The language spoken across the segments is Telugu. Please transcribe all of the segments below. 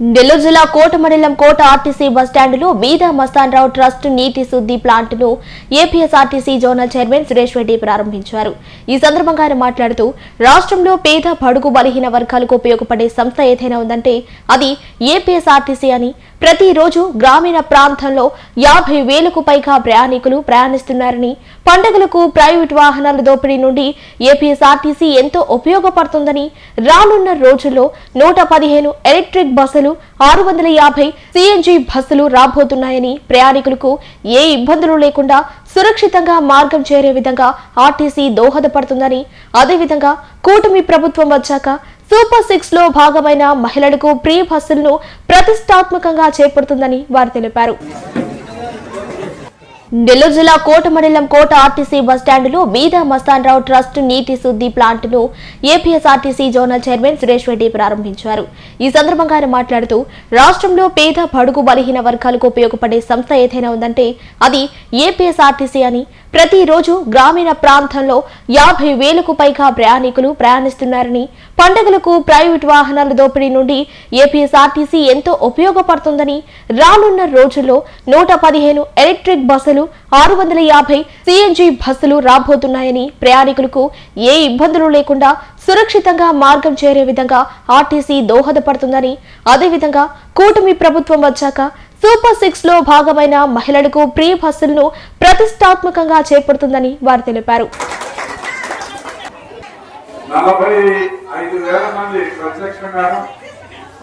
నెల్లూరు జిల్లా కోట మండలం కోట ఆర్టీసీ బస్టాండులో బీదా మస్తాన్రావు ట్రస్ట్ నీటి శుద్ధి ప్లాంట్ ను APSRTC zonal chairman Suresh Reddy ప్రారంభించారు. ఈ సందర్భంగా ఆయన మాట్లాడుతూ రాష్ట్రంలో పేద బడుగు బలహీన వర్గాలకు ఉపయోగపడే సంస్థ ఏదైనా ఉందంటే అది ఏపీఎస్ఆర్టీసీ అని, ప్రతిరోజు గ్రామీణ ప్రాంతంలో 50,000కు పైగా ప్రయాణికులు ప్రయాణిస్తున్నారని, పండుగలకు ప్రైవేట్ వాహనాల దోపిడీ నుండి ఏపీఎస్ఆర్టీసీ ఎంతో ఉపయోగపడుతుందని, రానున్న రోజుల్లో 115 ఎలక్ట్రిక్ బస్సులు, 650 సిఎన్జి బస్సులు రాబోతున్నాయని, ప్రయాణికులకు ఏ ఇబ్బందులు లేకుండా సురక్షితంగా మార్గం చేరే విధంగా ఆర్టీసీ దోహదపడుతుందని, అదేవిధంగా కూటమి ప్రభుత్వం వచ్చాక సూపర్ 6 లో భాగమైన మహిళలకు ప్రీ బస్సులను ప్రతిష్టాత్మకంగా చేపడుతుందని వారు తెలిపారు. నెల్లూరు జిల్లా కోట మండలం కోట ఆర్టీసీ బస్టాండులో బీదా మస్తాన్రావు ట్రస్ట్ నీటి శుద్ధి ప్లాంట్ ను APSRTC zonal chairman Suresh Reddy ప్రారంభించారు. ఈ సందర్భంగా ఆయన మాట్లాడుతూ రాష్ట్రంలో పేద బడుగు బలహీన వర్గాలకు ఉపయోగపడే సంస్థ ఏదైనా ఉందంటే అది ఏపీఎస్ఆర్టీసీ అని, ప్రతిరోజు గ్రామీణ ప్రాంతంలో 50,000కు పైగా ప్రయాణికులు ప్రయాణిస్తున్నారని, పండుగలకు ప్రైవేట్ వాహనాల దోపిడీ నుండి ఏపీఎస్ఆర్టీసీ ఎంతో ఉపయోగపడుతుందని, రానున్న రోజుల్లో 115 ఎలక్ట్రిక్ బస్సులు, 650 సిఎన్జి బస్సులు రాబోతున్నాయని, ప్రయాణికులకు ఏ ఇబ్బందులు లేకుండా సురక్షితంగా మార్గం చేరే విధంగా ఆర్టీసీ దోహదపడుతుందని, అదేవిధంగా కూటమి ప్రభుత్వం వచ్చాక సూపర్ 6 లో భాగమైన మహిళలకు ప్రీ బస్సులను ప్రతిష్టాత్మకంగా చేపడుతుందని వారు తెలిపారు. 45,000 మంది ప్రత్యక్షంగాను,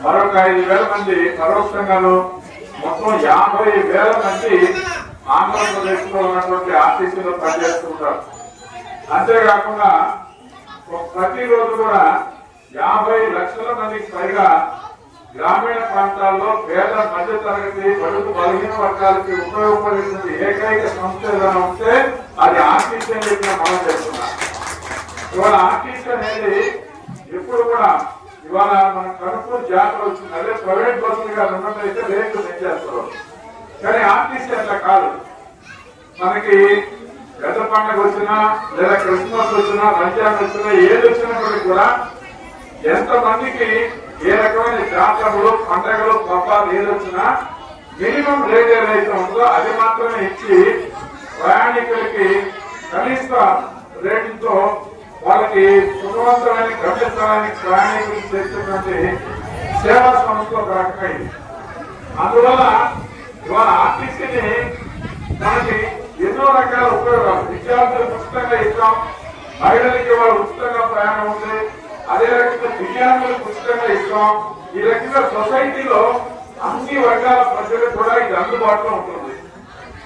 మరొక 5,000 మంది పరోక్షంగాను, మొత్తం 50,000 మంది ఆంధ్రప్రదేశ్ లో ఉన్నటువంటి ఆర్టీసీలో పనిచేస్తుంటారు. అంతేకాకుండా ప్రతిరోజు కూడా 50 లక్షల మందికి పైగా గ్రామీణ ప్రాంతాల్లో పేద మధ్య తరగతి బడుగు బలహీన వర్గాలకి ఉపయోగపడేటువంటి ఏకైక సంస్థ ఏదైనా ఉంటే అది ఆర్టీసీ అని చెప్పిన మనం చేస్తున్నాం. ఇవాళ ఆర్టీసీ అనేది ఎప్పుడు కూడా ఇవాళ మన కనుపూర్ జాతర వచ్చింది, అదే ప్రైవేట్ బస్సులుగా ఉన్నట్లయితే రేట్లు పెంచేస్తారు. కానీ ఆర్టీసీ అట్లా కాదు. మనకి పెద్ద పండుగ వచ్చినా లేదా క్రిస్మస్ వచ్చినా రంజాన్ వచ్చినా ఏది వచ్చినప్పటికీ కూడా ఎంతమందికి ఏ రకమైన జాతరలు పండుగలు పబ్బాలు ఏదొచ్చినా మినిమం రేట్ ఏదైతే ఉందో అది మాత్రమే ఇచ్చి ప్రయాణికులకి కనీస రేటుతో వాళ్ళకి సుఖవంతమైన గమ్యస్థానానికి ప్రయాణికులు చేసేటువంటి సేవా సంస్థ ఒక రకమైంది. అందువల్ల ఇవాళ ఆర్టీసీని మనకి ఎన్నో రకాల ఉపయోగాలు, విద్యార్థులకు ఉచితంగా ఇస్తాం, మహిళలకి వాళ్ళు ఉచితంగా ప్రయాణం ఉంది, అదే రకంగా దివ్యాంగులకు ఉచితంగా ఇస్తాం. ఈ రకంగా సొసైటీలో అన్ని వర్గాల ప్రజలకు కూడా ఇది అందుబాటులో ఉంటుంది.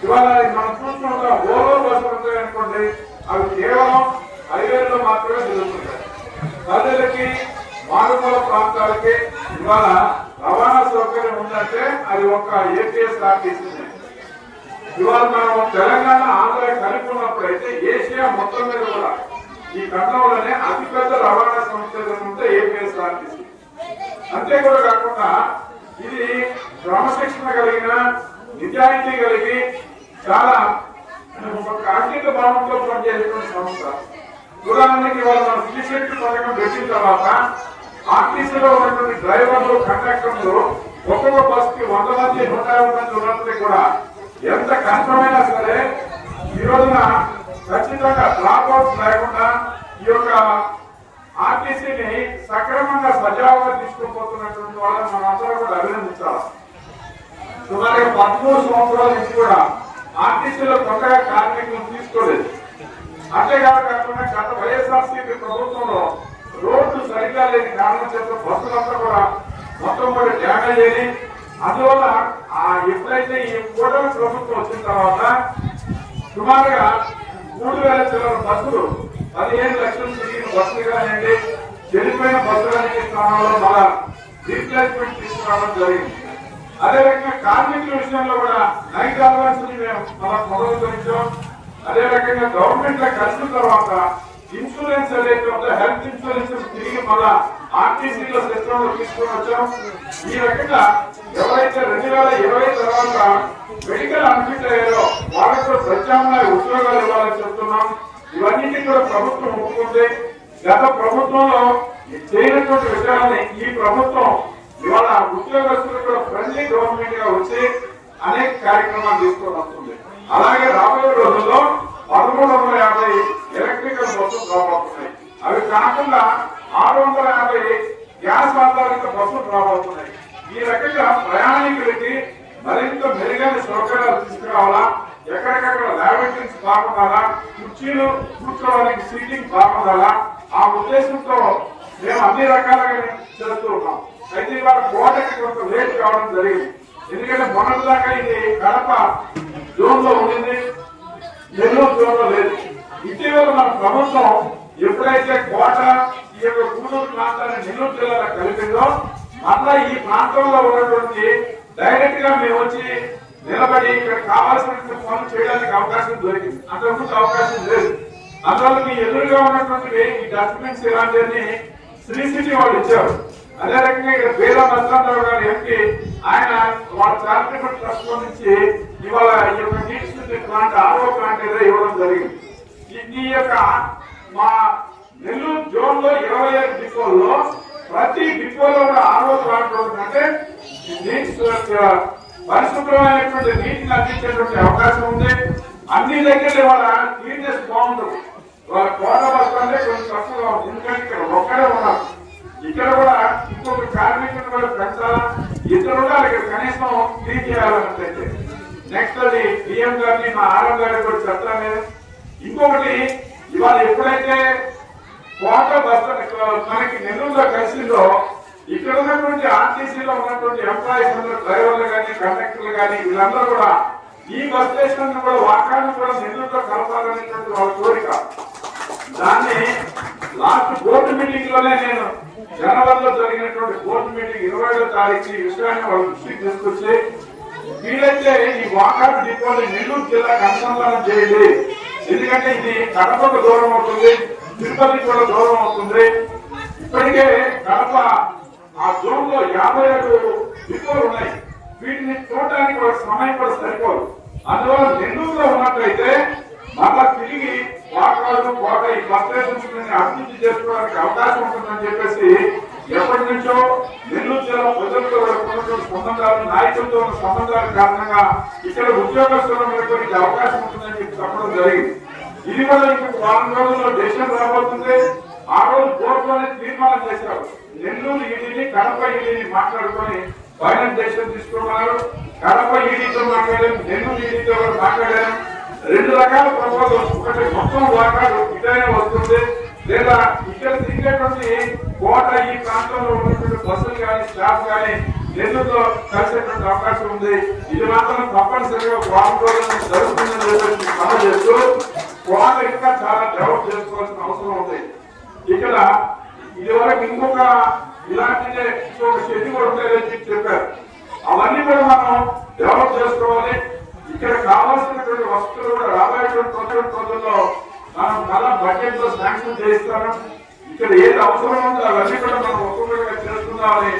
ఇవాళ మనం చూసుకుంటాం, ఓలో బస్సులు ఉంటాయనుకోండి, అవి కేవలం హైవేల్లో మాత్రమే తిరుగుతుంటాయి. ప్రజలకి మారుమూల ప్రాంతాలకి ఇవాళ రవాణా సౌకర్యం ఉందంటే అది ఒక ఏపీఎస్ఆర్టీసీ. ఇవాళ మనం తెలంగాణ ఆంధ్ర కలిపి ఉన్నప్పుడైతే ఏషియా మొత్తం మీద కూడా ఈ ఖండంలోనే అతిపెద్ద రవాణా సంస్థ ఉంటే ఏపీఎస్ఆర్టీసీ. అంతే కూడా కాకుండా ఇది క్రమశిక్షణ కలిగిన, నిజాయితీ కలిగి చాలా ఒక అంకిత భావంతో పనిచేసేటువంటి సంస్థ. ఉదాహరణకి ఇవాళ మన శ్రీశక్తి పథకం పెట్టిన తర్వాత ఆర్టీసీలో ఉన్నటువంటి డ్రైవర్లు, కండక్టర్లు ఒక్కొక్క బస్ కి 100 మంది 150 మంది ఉన్నప్పటికీ కూడా ఎంత కష్టమైనా సరే ఈ రోజున ఖచ్చితంగా డ్రాప్ అవుట్స్ లేకుండా ఈ యొక్క ఆర్టీసీని సక్రమంగా సజావుగా తీసుకుపోతున్నటువంటి వాళ్ళని మనం అందరూ కూడా అభినందించాలి. సుమారుగా 13 సంవత్సరాల నుంచి కూడా ఆర్టీసీలో కొత్తగా కార్మికులు తీసుకోలేదు. అంతేకాకుండా గత వైఎస్ఆర్సీపీ ప్రభుత్వంలో రోడ్లు సరిగ్గా లేని కారణం చేత బస్సులంతా కూడా మొత్తం కూడా డ్యామేజ్ అయ్యి, అందువల్ల ఎప్పుడైతే ఈ కూటమి ప్రభుత్వం వచ్చిన తర్వాత సుమారుగా 3,000 చిల్లర బస్సులు 15 లక్షలు తిరిగిన బస్సులు కానివ్వండి, చెడిపోయిన బస్సులన్నిటి స్థానంలో మన రీప్లేస్మెంట్ తీసుకురావడం జరిగింది. అదే రకంగా కార్మికుల విషయంలో కూడా నైట్ అలవెన్స్ మేము మనం మొదలుకొనిచ్చాం. అదే రకంగా గవర్నమెంట్ లో కలిసిన తర్వాత ఇన్సూరెన్స్ ఏదైతే ఉందో హెల్త్ ఇన్సూరెన్స్ తిరిగి మళ్ళా ఆర్టీసీలో సిస్టమ్ లో తీసుకొని వచ్చాం. ఈ రకంగా ఎవరైతే 2020 తర్వాత మెడికల్ అన్ఫిట్ అయ్యారో వాళ్ళకు ప్రత్యామ్నాయ ఉద్యోగాలు ఇవ్వాలని చెప్తున్నాం. ఇవన్నీ కూడా ప్రభుత్వం ఒప్పుకుంటే, గత ప్రభుత్వంలో చేయనటువంటి విషయాలని ఈ ప్రభుత్వం ఇవాళ ఉద్యోగస్తులు కూడా ఫ్రెండ్లీ గవర్నమెంట్ గా వచ్చి అనేక కార్యక్రమాలు తీసుకొని వస్తుంది. అలాగే రాబోయే రోజుల్లో 1350 ఎలక్ట్రికల్ బస్సులు రాబోతున్నాయి. అవి కాకుండా 650 గ్యాస్ ఆధారిత బస్సులు రాబోతున్నాయి. ఈ రకంగా ప్రయాణికులకి మరింత మెరుగైన సౌకర్యాలు తీసుకురావాలా, ఎక్కడికక్కడ ల్యాబొరేటరీస్ బాగుండాలా, కుర్చీలు కూర్చోవడానికి సీటింగ్ బాగుండాలా, ఆ ఉద్దేశంతో మేము అన్ని రకాలుగా చేస్తూ ఉన్నాం. అయితే ఇవాళ కోటకి కొంత లేట్ కావడం జరిగింది. ఎందుకంటే మొన్నటిదాకా ఇది కడప జోన్ లో ఉండింది, నెల్లూరు జోన్ లో లేదు. ఇటీవల మన ప్రభుత్వం ఎప్పుడైతే కోట ఈ యొక్క గూడూరు ప్రాంతాన్ని నెల్లూరు జిల్లాలో కలిపిందో మళ్ళా ఈ ప్రాంతంలో ఉన్నటువంటి డైరెక్ట్ గా మేము వచ్చి నిలబడి ఇక్కడ కావాల్సినటువంటి పనులు చేయడానికి అవకాశం దొరికింది. అంతకుముందు అవకాశం లేదు. అందువల్ల మీ ఎదురుగా ఉన్నటువంటి ఈ డస్ట్బిన్స్ ఇలాంటివన్నీ శ్రీ సిటీ వాళ్ళు ఇచ్చారు. అదే రకంగా ఇక్కడ పేద మస్తానరావు గారు ఎంపీ ఆయన వాళ్ళ చారిటబుల్ ట్రస్ట్ నుంచి ఇవాళ ఈ యొక్క నీటి శుద్ధి ప్లాంట్ ఆర్ఓ ప్లాంట్ ఏదో ఇవ్వడం జరిగింది. ఈ యొక్క మా నెల్లూరు జోన్ లో 27 డిపోల్లో ప్రతి డిపోలో కూడా ఆర్ఓ ప్లాంట్ ఉందంటే పరిశుభ్రమైనటువంటి నీటిని అందించేటువంటి అవకాశం ఉంది. అన్ని దగ్గర వాళ్ళ క్లీన్నెస్ బాగుంటుంది. వాళ్ళ కోట బస్సు అంటే కొంచెం తక్కువగా ఉంది. ఎందుకంటే ఇక్కడ ఒక్కడే ఉన్నారు. ఇక్కడ కూడా ఇంకొక కార్మికులు కూడా పెంచాలా, ఇద్దరు ఉండాలి ఇక్కడ కనీసం క్లీన్ చేయాలన్నట్లయితే. నెక్స్ట్ అది పిఎం గారిని మా ఆర్ఎం గారికి కూడా చెప్తాను నేను. ఇంకొకటి ఇవాళ ఎప్పుడైతే కోట బస్సు మనకి నెల్లూరులో కలిసిందో ఇక్కడ ఉన్నటువంటి ఆర్టీసీలో ఉన్నటువంటి ఎంప్లాయీస్ అందరూ డ్రైవర్లు కానీ కండక్టర్లు కానీ వీళ్ళందరూ కూడా ఈ బస్ స్టేషన్ కూడా వాకాన్ని కూడా నెల్లూరులో కలపాలనేటువంటి వాళ్ళ కోరిక. దాన్ని లాస్ట్ బోర్డు మీటింగ్ లోనే నేను జనవరిలో జరిగినటువంటి బోర్డు మీటింగ్ 20వ తారీఖు ఈ విషయాన్ని వాళ్ళ దృష్టికి తీసుకొచ్చి వీలైతే ఈ వాకాడు డిపోని నెల్లూరు జిల్లాకు అనుసంధానం చేయాలి. ఎందుకంటే ఇది కడపకు దూరం అవుతుంది, తిరుపతికి కూడా దూరం అవుతుంది. ఇప్పటికే కడప ఆ జోన్ లో 57 డిపోలు ఉన్నాయి. వీటిని చూడటానికి వాళ్ళ సమయం కూడా సరిపోదు. అందువల్ల నెల్లూరులో ఉన్నట్లయితే మళ్ళా తిరిగి వాకాడు కోట ఈ బస్ స్టేషన్ అభివృద్ధి చేసుకోవడానికి అవకాశం ఉంటుందని చెప్పేసి ఎప్పటి నుంచో నెల్లూరు జిల్లా ప్రజలతో ఉన్నటువంటి సంబంధాలు, నాయకులతో ఉన్న సంబంధాల కారణంగా ఇక్కడ ఉద్యోగస్తుల మేరకు అవకాశం ఉంటుందని చెప్పి చెప్పడం జరిగింది. ఇది కూడా ఇంకొక వారం రోజుల్లో దేశం రాబోతుంది. ఆ రోజు కోర్టులోనే తీర్మానం చేశారు. నెల్లూరు ఈడీని కడప ఈడీని మాట్లాడుకొని ఫైనల్ డెసిషన్ తీసుకోమన్నారు. కడప ఈడీతో మాట్లాడారు, నెల్లూరు ఈడీతో మాట్లాడారు. 2 రకాల ప్రపోజల్. ఒకటి మొత్తం వాకాడు ఇటైనా వస్తుంది, లేదా ఇక్కడ తిరిగేటువంటి కోట ఈ ప్రాంతంలో ఉన్నటువంటి బస్సులు కానీ స్టాఫ్ కానీ నెల్లూరులో కలిసేటువంటి అవకాశం ఉంది. ఇది మాత్రం తప్పనిసరిగా వారం రోజులు జరుగుతుందని చెప్పేసి మనం చేస్తూ కోట ఇంకా చాలా డెవలప్ చేసుకోవాల్సిన అవసరం ఉంది. ఇక్కడ ఇదివరకు ఇంకొక ఇలాంటి ఇంకొక షెడ్యూల్ కూడా ఉండేదని చెప్పారు. అవన్నీ కూడా మనం డెవలప్ చేసుకోవాలి. ఇక్కడ కావాల్సినటువంటి వస్తువులు కూడా రాబోయేటువంటి రోజుల్లో మనం చాలా బడ్జెట్ లో శాంక్షన్ చేయిస్తాను. ఇక్కడ ఏది అవసరం ఉందో అవన్నీ కూడా మనం ఒక్కొక్కటిగా చేస్తున్నామని